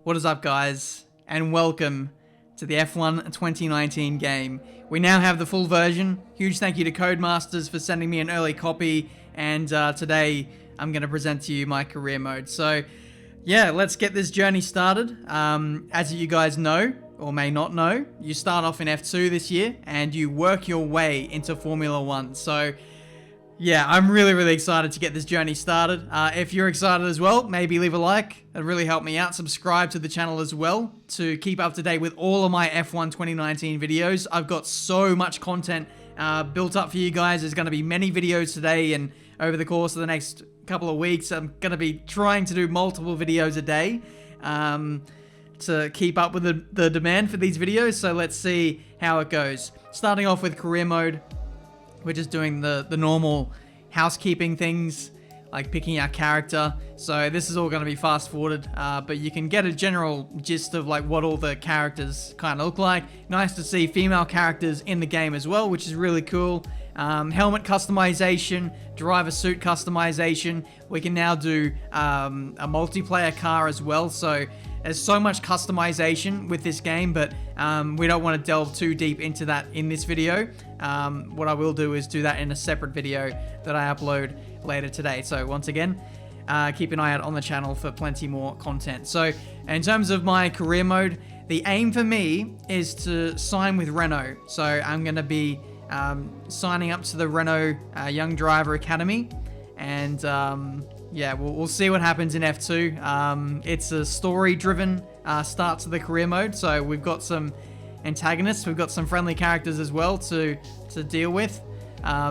What is up, guys, and welcome to the F1 2019 game. We now have the full version. Huge thank you to Codemasters for sending me an early copy, and today I'm going to present to you my career mode. So yeah, let's get this journey started. As you guys know, or may not know, you start off in F2 this year, and you work your way into Formula 1. So yeah, I'm really excited to get this journey started. If you're excited as well, maybe leave a like. It'd really help me out. Subscribe to the channel as well to keep up to date with all of my F1 2019 videos. I've got so much content built up for you guys. There's going to be many videos today, and over the course of the next couple of weeks, I'm going to be trying to do multiple videos a day to keep up with the demand for these videos. So let's see how it goes. Starting off with career mode. We're just doing the normal housekeeping things, like picking our character. So this is all going to be fast forwarded, but you can get a general gist of like what all the characters kind of look like. Nice to see female characters in the game as well, which is really cool. Helmet customization, driver suit customization. We can now do a multiplayer car as well. So there's so much customization with this game, but we don't want to delve too deep into that in this video. What I will do is do that in a separate video that I upload later today. So once again, keep an eye out on the channel for plenty more content. So in terms of my career mode, the aim for me is to sign with Renault. So I'm going to be signing up to the Renault Young Driver Academy, and yeah, we'll see what happens in F2. It's a story-driven start to the career mode, so we've got some antagonists, we've got some friendly characters as well to deal with.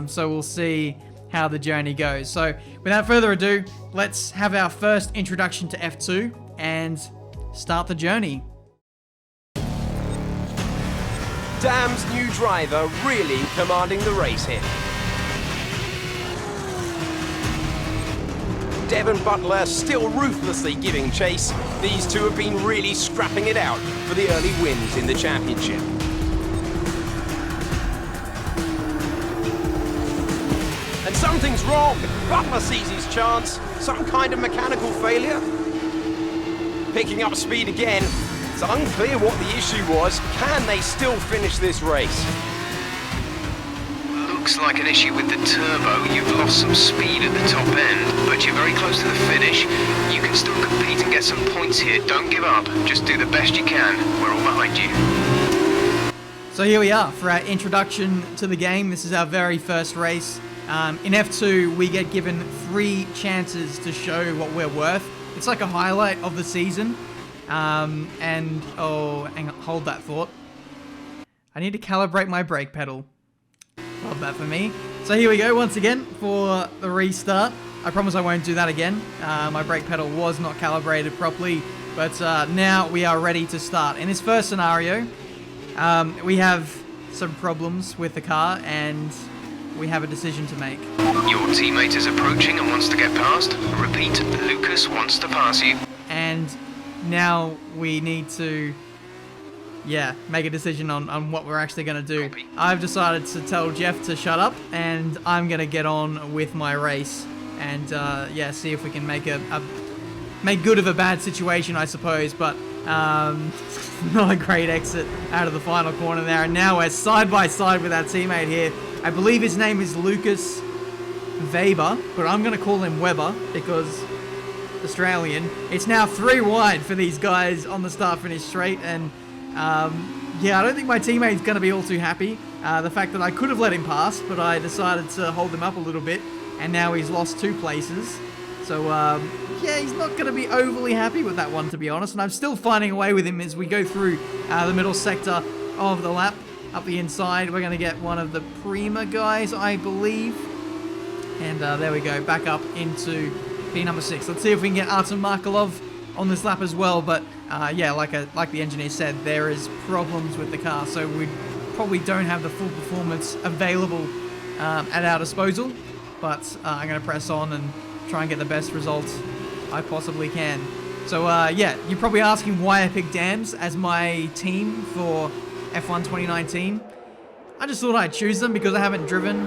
So we'll see how the journey goes. So without further ado, let's have our first introduction to F2 and start the journey. Dam's new driver really commanding the race here. Devon Butler still ruthlessly giving chase. These two have been really scrapping it out for the early wins in the championship. And something's wrong. Butler sees his chance. Some kind of mechanical failure. Picking up speed again. It's unclear what the issue was. Can they still finish this race? Looks like an issue with the turbo. You've lost some speed at the top end, but you're very close to the finish. You can still compete and get some points here. Don't give up. Just do the best you can. We're all behind you. So here we are for our introduction to the game. This is our very first race. In F2, we get given 3 chances to show what we're worth. It's like a highlight of the season. And, oh, hang on, hold that thought. I need to calibrate my brake pedal. Love that for me. So here we go once again for the restart. I promise I won't do that again. My brake pedal was not calibrated properly, but now we are ready to start. In this first scenario, we have some problems with the car, and we have a decision to make. Your teammate is approaching and wants to get past. Repeat, Lucas wants to pass you. And now we need to, yeah, make a decision on what we're actually going to do. Copy. I've decided to tell Jeff to shut up, and I'm going to get on with my race and, yeah, see if we can make make good of a bad situation, I suppose, but not a great exit out of the final corner there. And now we're side by side with our teammate here. I believe his name is Lucas Weber, but I'm going to call him Weber because Australian. It's now 3 wide for these guys on the start-finish straight, and yeah, I don't think my teammate's going to be all too happy. The fact that I could have let him pass, but I decided to hold him up a little bit, and now he's lost 2 places. So yeah, he's not going to be overly happy with that one, to be honest, and I'm still finding a way with him as we go through the middle sector of the lap. Up the inside, we're going to get one of the Prima guys, I believe. And there we go, back up into P number 6. Let's see if we can get Artem Markelov on this lap as well. But yeah, like the engineer said, there is problems with the car, so we probably don't have the full performance available at our disposal. But I'm going to press on and try and get the best results I possibly can. So yeah, you're probably asking why I picked Dams as my team for F1 2019. I just thought I'd choose them because I haven't driven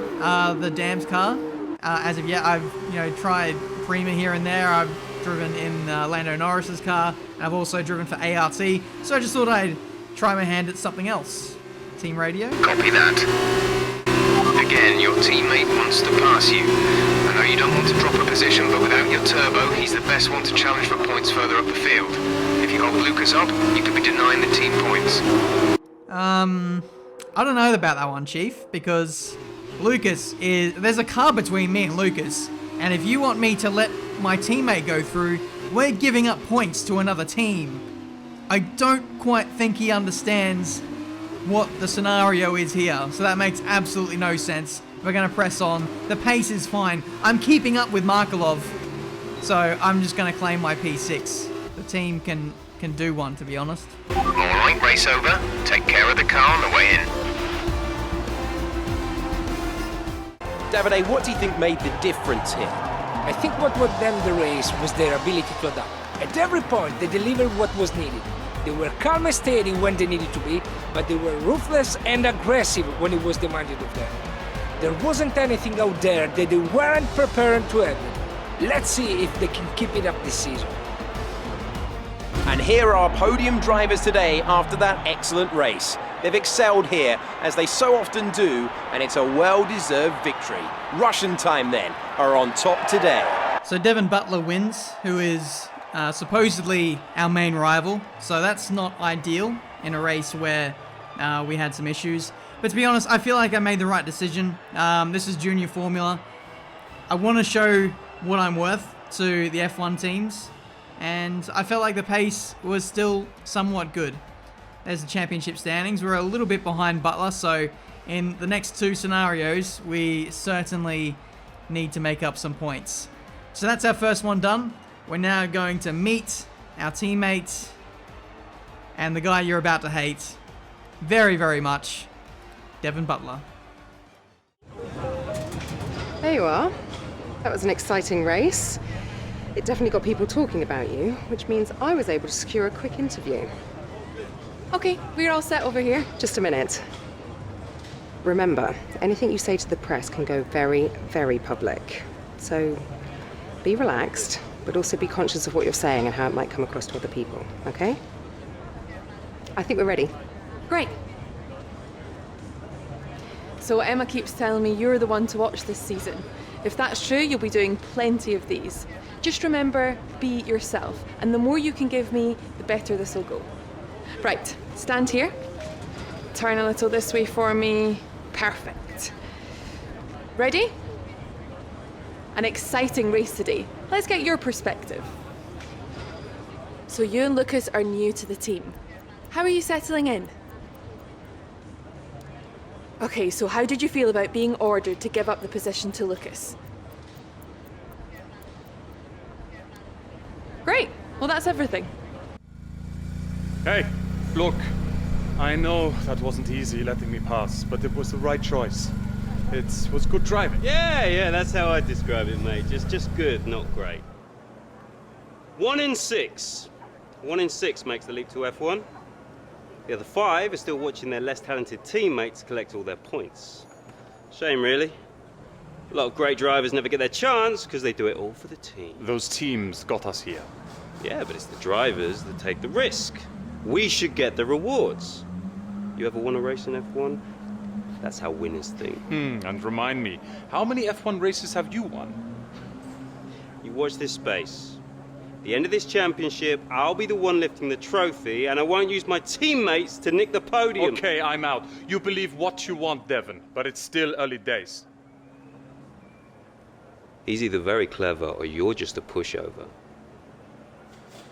the Dams car as of yet. I've tried Prima here and there. I've driven in Lando Norris's car, and I've also driven for ART, so I just thought I'd try my hand at something else. Team radio? Copy that. Again, your teammate wants to pass you. I know you don't want to drop a position, but without your turbo, he's the best one to challenge for points further up the field. If you hold Lucas up, you could be denying the team points. I don't know about that one, Chief, because there's a car between me and Lucas, and if you want me to let my teammate go through, we're giving up points to another team. I don't quite think he understands what the scenario is here, so that makes absolutely no sense. We're going to press on. The pace is fine. I'm keeping up with Markelov, so I'm just going to claim my P6. The team can do one, to be honest. Alright, race over. Take care of the car on the way in. Davide, what do you think made the difference here? I think what won them the race was their ability to adapt. At every point, they delivered what was needed. They were calm and steady when they needed to be, but they were ruthless and aggressive when it was demanded of them. There wasn't anything out there that they weren't prepared to handle. Let's see if they can keep it up this season. And here are podium drivers today after that excellent race. They've excelled here, as they so often do, and it's a well-deserved victory. Russian time, then, are on top today. So Devin Butler wins, who is supposedly our main rival, so that's not ideal in a race where we had some issues. But to be honest, I feel like I made the right decision. This is Junior Formula. I want to show what I'm worth to the F1 teams, and I felt like the pace was still somewhat good. There's the championship standings. We're a little bit behind Butler, so in the next two scenarios, we certainly need to make up some points. So that's our first one done. We're now going to meet our teammate and the guy you're about to hate very, very much, Devin Butler. There you are. That was an exciting race. It definitely got people talking about you, which means I was able to secure a quick interview. Okay, we're all set over here. Just a minute. Remember, anything you say to the press can go very, very public. So be relaxed, but also be conscious of what you're saying and how it might come across to other people, okay? I think we're ready. Great. So Emma keeps telling me you're the one to watch this season. If that's true, you'll be doing plenty of these. Just remember, be yourself. And the more you can give me, the better this will go. Right, stand here. Turn a little this way for me. Perfect. Ready? An exciting race today. Let's get your perspective. So you and Lucas are new to the team. How are you settling in? Okay, so how did you feel about being ordered to give up the position to Lucas? Great. Well, that's everything. Hey, look. I know that wasn't easy letting me pass, but it was the right choice. It was good driving. Yeah, that's how I describe it, mate. Just good, not great. 1 in 6. 1 in 6 makes the leap to F1. The other 5 are still watching their less talented teammates collect all their points. Shame, really. A lot of great drivers never get their chance because they do it all for the team. Those teams got us here. Yeah, but it's the drivers that take the risk. We should get the rewards. You ever won a race in F1? That's how winners think. And remind me, how many F1 races have you won? You watch this space. At the end of this championship, I'll be the one lifting the trophy, and I won't use my teammates to nick the podium. Okay, I'm out. You believe what you want, Devin, but it's still early days. He's either very clever or you're just a pushover.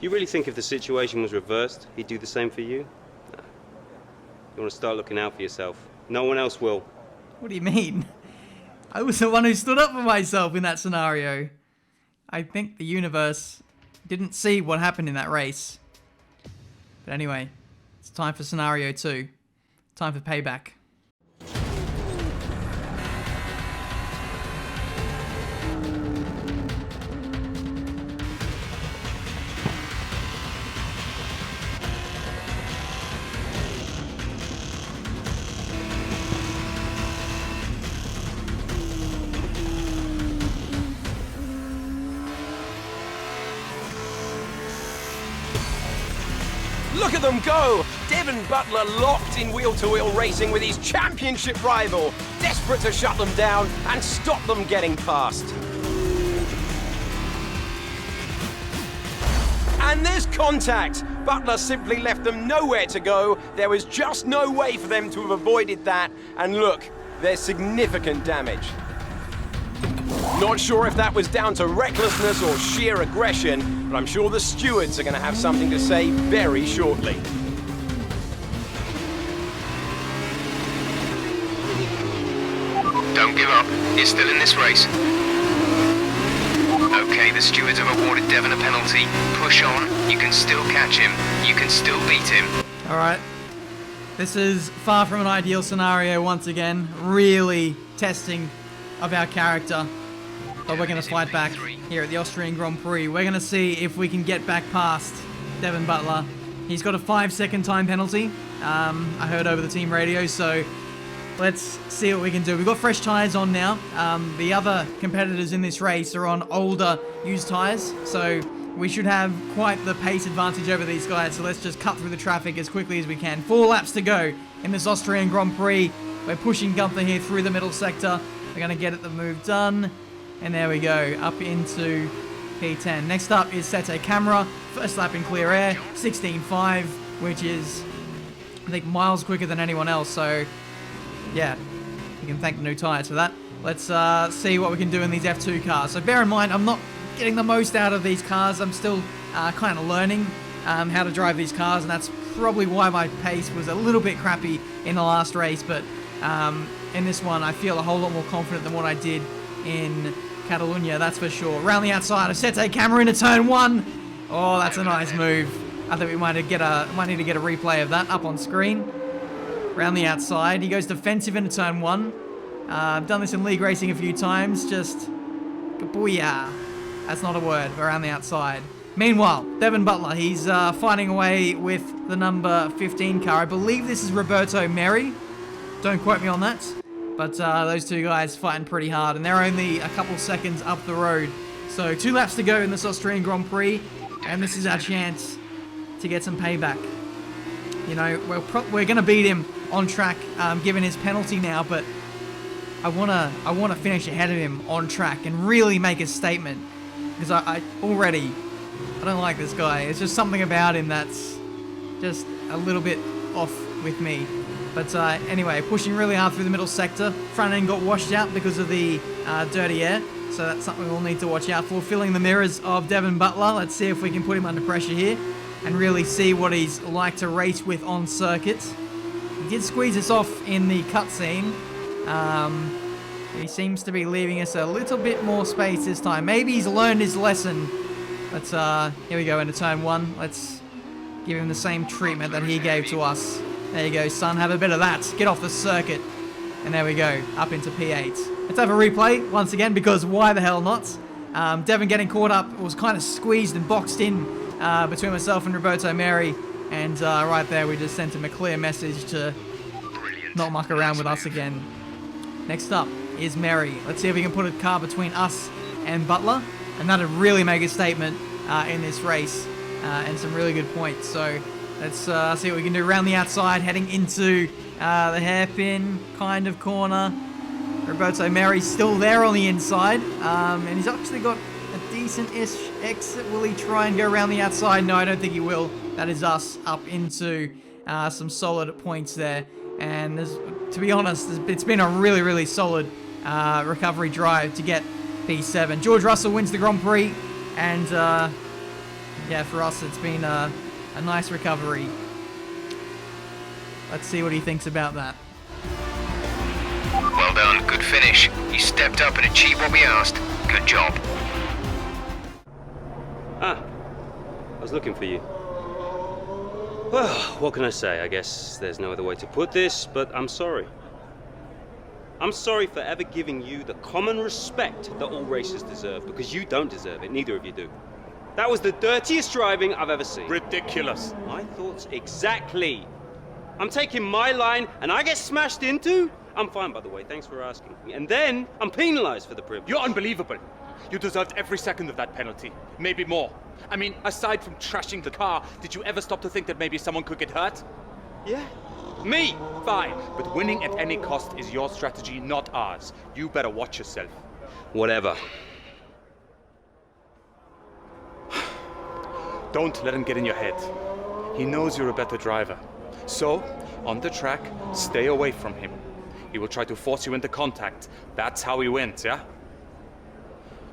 You really think if the situation was reversed, he'd do the same for you? No. You want to start looking out for yourself. No one else will. What do you mean? I was the one who stood up for myself in that scenario. I think the universe didn't see what happened in that race. But anyway, it's time for scenario 2. Time for payback. Look at them go! Devon Butler locked in wheel-to-wheel racing with his championship rival, desperate to shut them down and stop them getting past. And there's contact! Butler simply left them nowhere to go. There was just no way for them to have avoided that. And look, there's significant damage. Not sure if that was down to recklessness or sheer aggression, but I'm sure the stewards are going to have something to say very shortly. Don't give up. You're still in this race. Okay, the stewards have awarded Devon a penalty. Push on. You can still catch him. You can still beat him. All right. This is far from an ideal scenario once again. Really testing of our character. But we're going to fight back here at the Austrian Grand Prix. We're going to see if we can get back past Devon Butler. He's got a 5-second time penalty. I heard over the team radio, so let's see what we can do. We've got fresh tyres on now. The other competitors in this race are on older used tyres, so we should have quite the pace advantage over these guys. So let's just cut through the traffic as quickly as we can. 4 laps to go in this Austrian Grand Prix. We're pushing Gunther here through the middle sector. We're going to get the move done. And there we go, up into P10. Next up is Sete Camera. First lap in clear air, 16.5, which is, I think, miles quicker than anyone else. So, yeah, you can thank the new tyres for that. Let's see what we can do in these F2 cars. So bear in mind, I'm not getting the most out of these cars. I'm still kind of learning how to drive these cars, and that's probably why my pace was a little bit crappy in the last race. But in this one, I feel a whole lot more confident than what I did in Catalunya, that's for sure. Around the outside of Sete Camera into turn 1. Oh, that's a nice move. I think we might need to get a replay of that up on screen. Around the outside, he goes defensive into turn 1. I've done this in league racing a few times. Just kabooyah. That's not a word. Around the outside. Meanwhile, Devon Butler, he's fighting away with the number 15 car. I believe this is Roberto Meri. Don't quote me on that. But those two guys fighting pretty hard, and they're only a couple seconds up the road. So 2 laps to go in this Austrian Grand Prix, and this is our chance to get some payback. You know, we're going to beat him on track, given his penalty now, but I want to finish ahead of him on track and really make a statement, because I don't like this guy. It's just something about him that's just a little bit off with me. But anyway, pushing really hard through the middle sector. Front end got washed out because of the dirty air. So that's something we'll need to watch out for. Filling the mirrors of Devon Butler. Let's see if we can put him under pressure here and really see what he's like to race with on circuit. He did squeeze us off in the cutscene. He seems to be leaving us a little bit more space this time. Maybe he's learned his lesson. But here we go into turn 1. Let's give him the same treatment that he gave to us. There you go, son. Have a bit of that. Get off the circuit. And there we go. Up into P8. Let's have a replay once again, because why the hell not? Devon getting caught up. Was kind of squeezed and boxed in between myself and Roberto Meri. And right there, we just sent him a clear message to not muck around with us again. Next up is Meri. Let's see if we can put a car between us and Butler. And that'd really make a statement in this race. And some really good points. So let's see what we can do around the outside, heading into the hairpin kind of corner. Roberto Meri's still there on the inside, and he's actually got a decent-ish exit. Will he try and go around the outside? No, I don't think he will. That is us up into some solid points there. And to be honest, it's been a really, really solid recovery drive to get P7. George Russell wins the Grand Prix, and yeah, for us, it's been a nice recovery. Let's see what he thinks about that. Well done, good finish. You stepped up and achieved what we asked. Good job. I was looking for you. Well, what can I say? I guess there's no other way to put this, but I'm sorry. I'm sorry for ever giving you the common respect that all racers deserve, because you don't deserve it, neither of you do. That was the dirtiest driving I've ever seen. Ridiculous. My thoughts exactly. I'm taking my line and I get smashed into? I'm fine, by the way, thanks for asking. And then I'm penalized for the privilege. You're unbelievable. You deserved every second of that penalty, maybe more. I mean, aside from trashing the car, did you ever stop to think that maybe someone could get hurt? Yeah. Me? Fine. But winning at any cost is your strategy, not ours. You better watch yourself. Whatever. Don't let him get in your head. He knows you're a better driver. So, on the track, stay away from him. He will try to force you into contact. That's how he wins, yeah?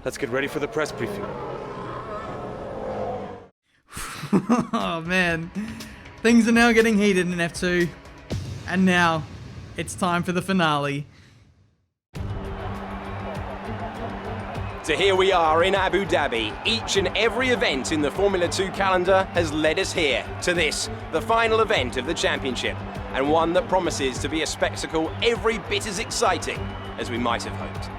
Let's get ready for the press briefing. Oh man, things are now getting heated in F2, and now it's time for the finale. So here we are in Abu Dhabi. Each and every event in the Formula 2 calendar has led us here to this, the final event of the championship, and one that promises to be a spectacle every bit as exciting as we might have hoped.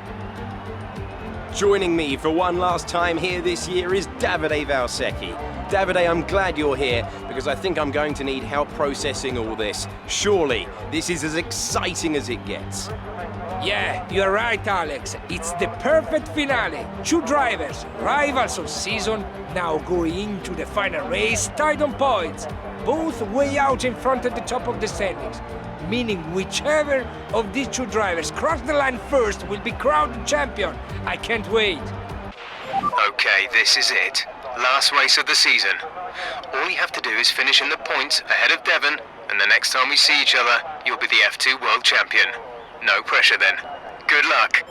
Joining me for one last time here this year is Davide Valsecchi. Davide, I'm glad you're here because I think I'm going to need help processing all this. Surely, this is as exciting as it gets. Yeah, you're right, Alex. It's the perfect finale. Two drivers, rivals of season, now going into the final race tied on points, both way out in front at the top of the standings, meaning whichever of these two drivers cross the line first will be crowned champion. I can't wait. Okay, this is it. Last race of the season. All you have to do is finish in the points ahead of Devon, and the next time we see each other, you'll be the F2 World Champion. No pressure then. Good luck.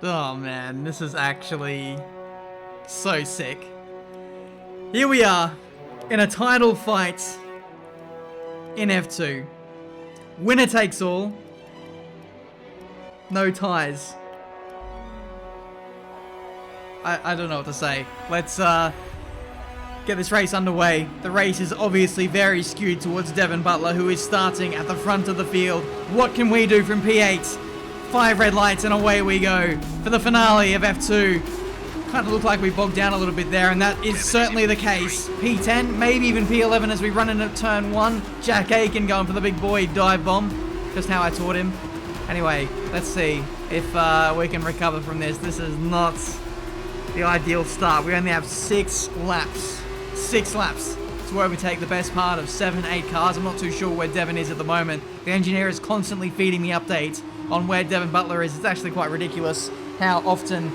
Oh man, this is actually so sick. Here we are, in a title fight in F2. Winner takes all. No ties. I don't know what to say. Let's get this race underway. The race is obviously very skewed towards Devon Butler, who is starting at the front of the field. What can we do from P8? 5 red lights and away we go for the finale of F2. Kind of looked like we bogged down a little bit there, and that is certainly the case. P10, maybe even P11 as we run into turn 1. Jack Aiken going for the big boy dive bomb. Just how I taught him. Anyway, let's see if we can recover from this. This is not the ideal start. We only have 6 laps. 6 laps to overtake the best part of 7-8 cars. I'm not too sure where Devon is at the moment. The engineer is constantly feeding me updates on where Devon Butler is. It's actually quite ridiculous how often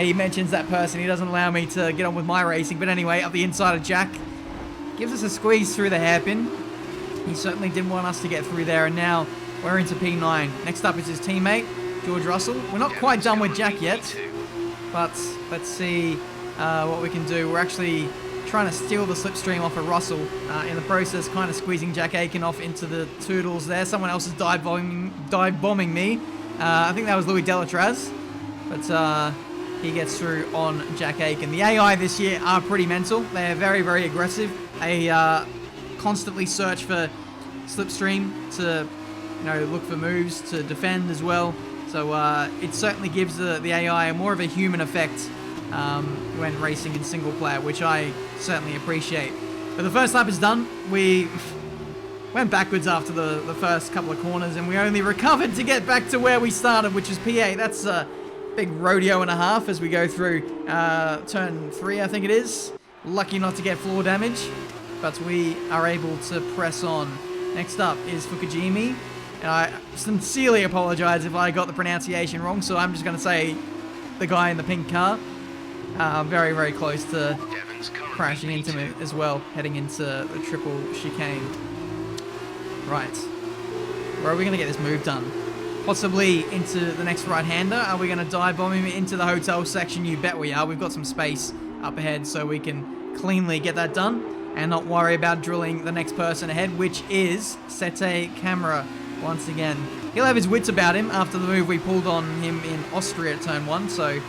he mentions that person. He doesn't allow me to get on with my racing. But anyway, up the inside of Jack. Gives us a squeeze through the hairpin. He certainly didn't want us to get through there. And now we're into P9. Next up is his teammate, George Russell. We're not quite done with Jack yet. But let's see what we can do. We're actually trying to steal the slipstream off of Russell. In the process, kind of squeezing Jack Aiken off into the toodles there. Someone else is dive bombing me. I think that was Louis Delatraz. But he gets through on Jack Aiken. The AI this year are pretty mental. They're very, very aggressive. They constantly search for slipstream to, look for moves, to defend as well. So it certainly gives the AI more of a human effect when racing in single player, which I certainly appreciate. But the first lap is done. We went backwards after the first couple of corners, and we only recovered to get back to where we started, which is P8. That's a big rodeo and a half as we go through turn 3, I think it is. Lucky not to get floor damage, but we are able to press on. Next up is Fukujimi. And I sincerely apologize if I got the pronunciation wrong, so I'm just going to say the guy in the pink car. Very, very close to crashing into me as well, heading into the triple chicane. Right. Where are we going to get this move done? Possibly into the next right-hander. Are we going to dive bomb him into the hotel section? You bet we are. We've got some space up ahead so we can cleanly get that done and not worry about drilling the next person ahead, which is Sete Camera. Once again, he'll have his wits about him after the move we pulled on him in Austria at turn 1, so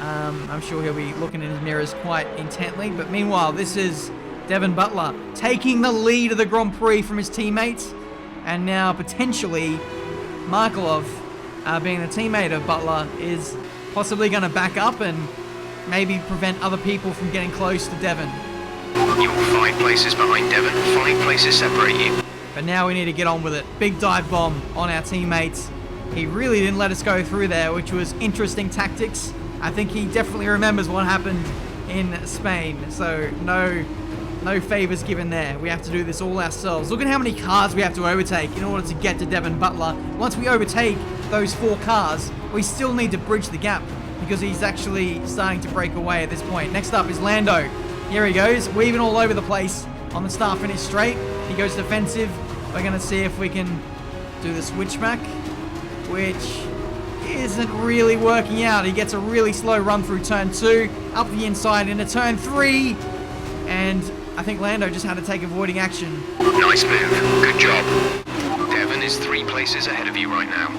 I'm sure he'll be looking in his mirrors quite intently. But meanwhile, this is Devon Butler taking the lead of the Grand Prix from his teammates, and now potentially Markelov, being the teammate of Butler, is possibly going to back up and maybe prevent other people from getting close to Devon. You're 5 places behind Devon, 5 places separate you. But now we need to get on with it. Big dive bomb on our teammates. He really didn't let us go through there, which was interesting tactics. I think he definitely remembers what happened in Spain. So no favors given there. We have to do this all ourselves. Look at how many cars we have to overtake in order to get to Devon Butler. Once we overtake those 4 cars, we still need to bridge the gap because he's actually starting to break away at this point. Next up is Lando. Here he goes, weaving all over the place on the start-finish straight. He goes defensive. We're going to see if we can do the switchback, which isn't really working out. He gets a really slow run through turn 2, up the inside into turn 3, and I think Lando just had to take avoiding action. Nice move. Good job. Devon is 3 places ahead of you right now.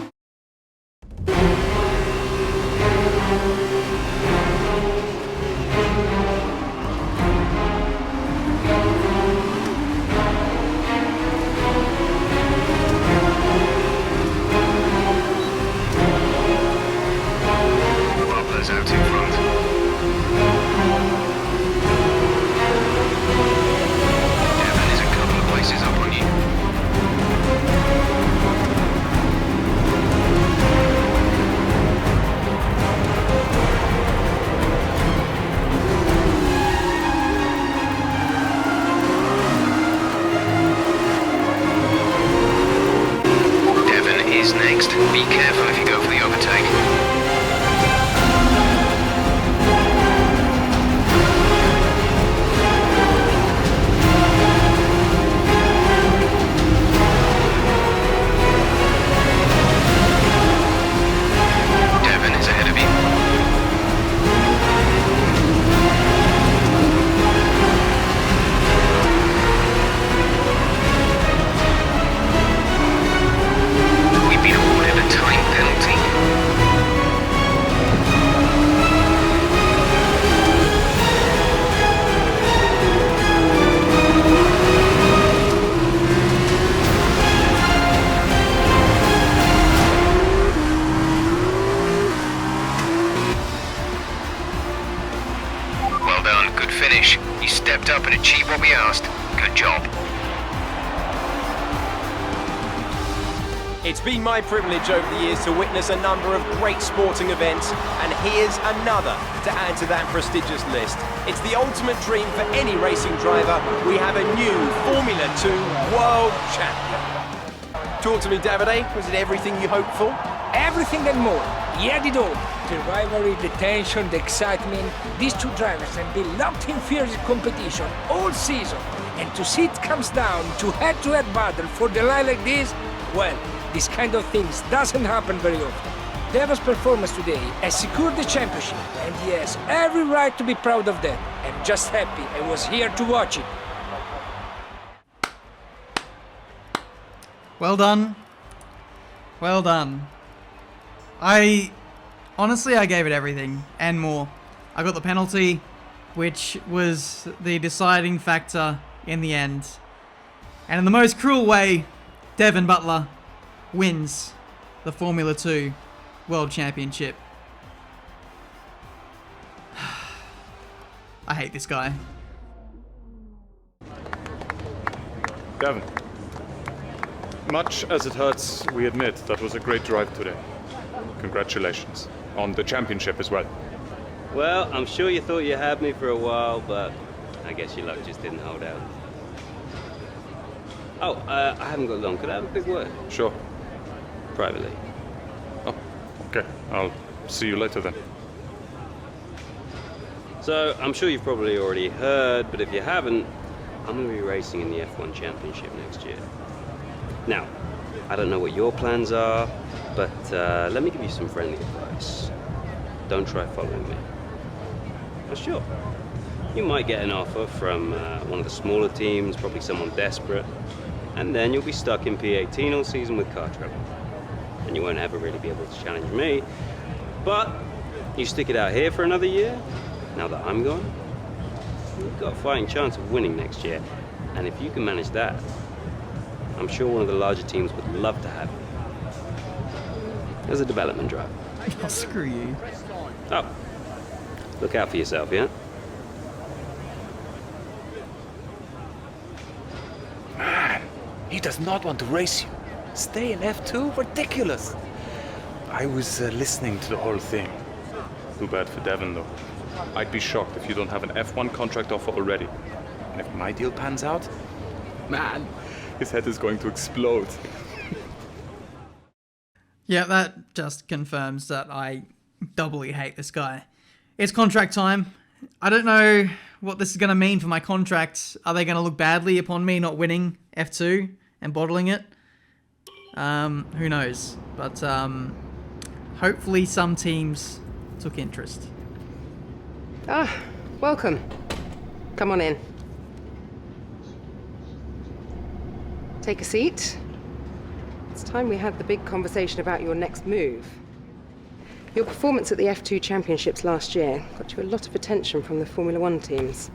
Butler's out in front. Devon is a couple of places up on you. Devon is next. Be careful if you go for the overtake. You stepped up and achieved what we asked. Good job. It's been my privilege over the years to witness a number of great sporting events, and here's another to add to that prestigious list. It's the ultimate dream for any racing driver. We have a new Formula 2 World Champion. Talk to me, Davide. Was it everything you hoped for? Everything and more. He had it all. The rivalry, the tension, the excitement. These 2 drivers have been locked in fierce competition all season. And to see it comes down to head-to-head battle for the line like this, well, this kind of things doesn't happen very often. Devon's performance today has secured the championship, and he has every right to be proud of that. I'm just happy I was here to watch it. Well done. Well done. Honestly, I gave it everything and more. I got the penalty, which was the deciding factor in the end. And in the most cruel way, Devon Butler wins the Formula 2 World Championship. I hate this guy. Devon, much as it hurts, we admit that was a great drive today. Congratulations. On the championship as well. Well, I'm sure you thought you had me for a while, but I guess your luck just didn't hold out. Oh, I haven't got long. Could I have a big word? Sure. Privately. Oh, okay. I'll see you later then. So, I'm sure you've probably already heard, but if you haven't, I'm going to be racing in the F1 Championship next year. Now, I don't know what your plans are, but let me give you some friendly advice. Don't try following me. For sure. You might get an offer from one of the smaller teams, probably someone desperate, and then you'll be stuck in P18 all season with car trouble. And you won't ever really be able to challenge me. But you stick it out here for another year, now that I'm gone, you've got a fighting chance of winning next year. And if you can manage that, I'm sure one of the larger teams would love to have you as a development driver. Oh, screw you. Oh, look out for yourself, yeah? Man, he does not want to race you. Stay in F2? Ridiculous. I was listening to the whole thing. Too bad for Devon, though. I'd be shocked if you don't have an F1 contract offer already. And if my deal pans out, man, his head is going to explode. Yeah, that just confirms that I doubly hate this guy. It's contract time. I don't know what this is going to mean for my contract. Are they going to look badly upon me not winning F2 and bottling it? Who knows? But hopefully some teams took interest. Ah, welcome. Come on in. Take a seat. It's time we had the big conversation about your next move. Your performance at the F2 Championships last year got you a lot of attention from the Formula One teams.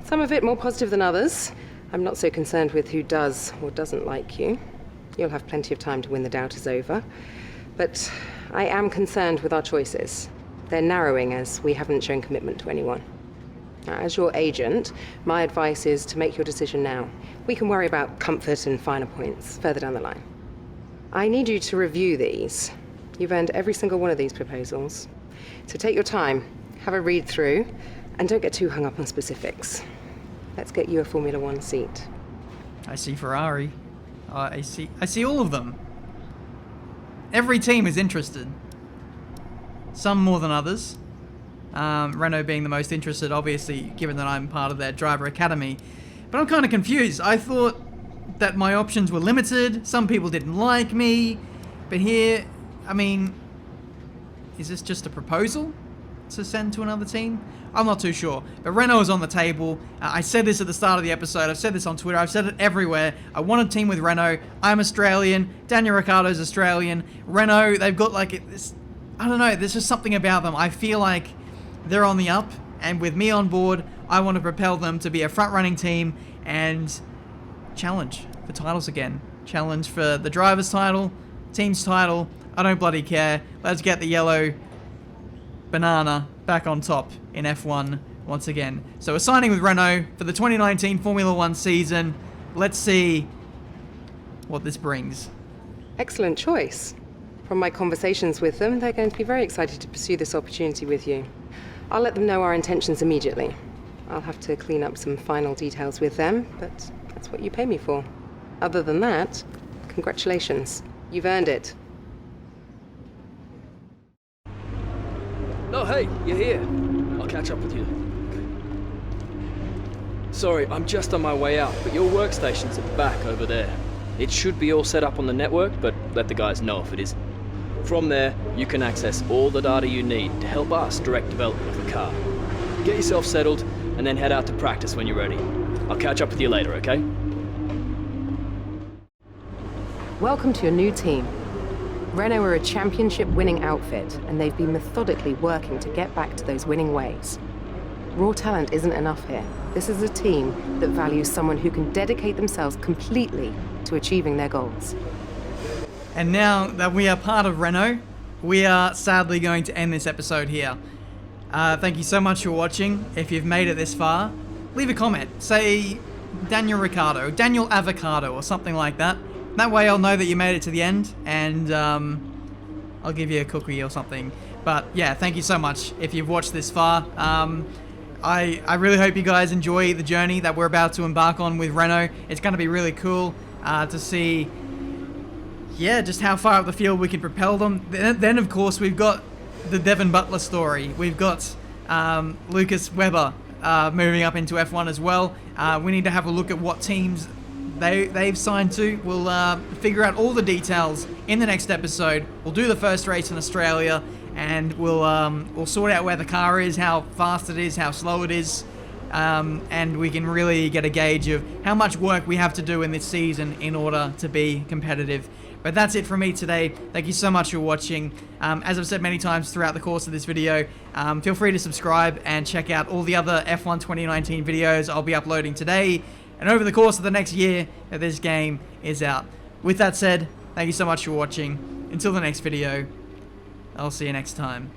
Some of it more positive than others. I'm not so concerned with who does or doesn't like you. You'll have plenty of time to win the doubters over. But I am concerned with our choices. They're narrowing as we haven't shown commitment to anyone. Now, as your agent, my advice is to make your decision now. We can worry about comfort and finer points further down the line. I need you to review these. You've earned every single one of these proposals. So take your time, have a read through, and don't get too hung up on specifics. Let's get you a Formula One seat. I see Ferrari. I see all of them. Every team is interested. Some more than others. Renault being the most interested, obviously, given that I'm part of their driver academy. But I'm kind of confused. I thought that my options were limited. Some people didn't like me. But here, I mean, is this just a proposal to send to another team? I'm not too sure. But Renault is on the table. I said this at the start of the episode. I've said this on Twitter. I've said it everywhere. I want a team with Renault. I'm Australian. Daniel Ricciardo's Australian. Renault, they've got like this, I don't know, there's just something about them. I feel like they're on the up, and with me on board, I want to propel them to be a front-running team and challenge for titles again. Challenge for the driver's title, team's title. I don't bloody care. Let's get the yellow banana back on top in F1 once again. So we're signing with Renault for the 2019 Formula One season. Let's see what this brings. Excellent choice. From my conversations with them, they're going to be very excited to pursue this opportunity with you. I'll let them know our intentions immediately. I'll have to clean up some final details with them, but that's what you pay me for. Other than that, congratulations. You've earned it. Oh, hey, you're here. I'll catch up with you. Sorry, I'm just on my way out, but your workstation's at the back over there. It should be all set up on the network, but let the guys know if it isn't. From there, you can access all the data you need to help us direct development of the car. Get yourself settled, and then head out to practice when you're ready. I'll catch up with you later, okay? Welcome to your new team. Renault are a championship-winning outfit, and they've been methodically working to get back to those winning ways. Raw talent isn't enough here. This is a team that values someone who can dedicate themselves completely to achieving their goals. And now that we are part of Renault, we are sadly going to end this episode here. Thank you so much for watching. If you've made it this far, leave a comment. Say Daniel Ricciardo, Daniel Avocado, or something like that. That way I'll know that you made it to the end, and I'll give you a cookie or something. But yeah, thank you so much if you've watched this far. I really hope you guys enjoy the journey that we're about to embark on with Renault. It's going to be really cool to see, yeah, just how far up the field we can propel them. Then of course, we've got the Devin Butler story. We've got Lucas Webber moving up into F1 as well. We need to have a look at what teams they've signed to. We'll figure out all the details in the next episode. We'll do the first race in Australia, and we'll sort out where the car is, how fast it is, how slow it is, and we can really get a gauge of how much work we have to do in this season in order to be competitive. But that's it from me today. Thank you so much for watching. As I've said many times throughout the course of this video, feel free to subscribe and check out all the other F1 2019 videos I'll be uploading today and over the course of the next year that this game is out. With that said, thank you so much for watching. Until the next video, I'll see you next time.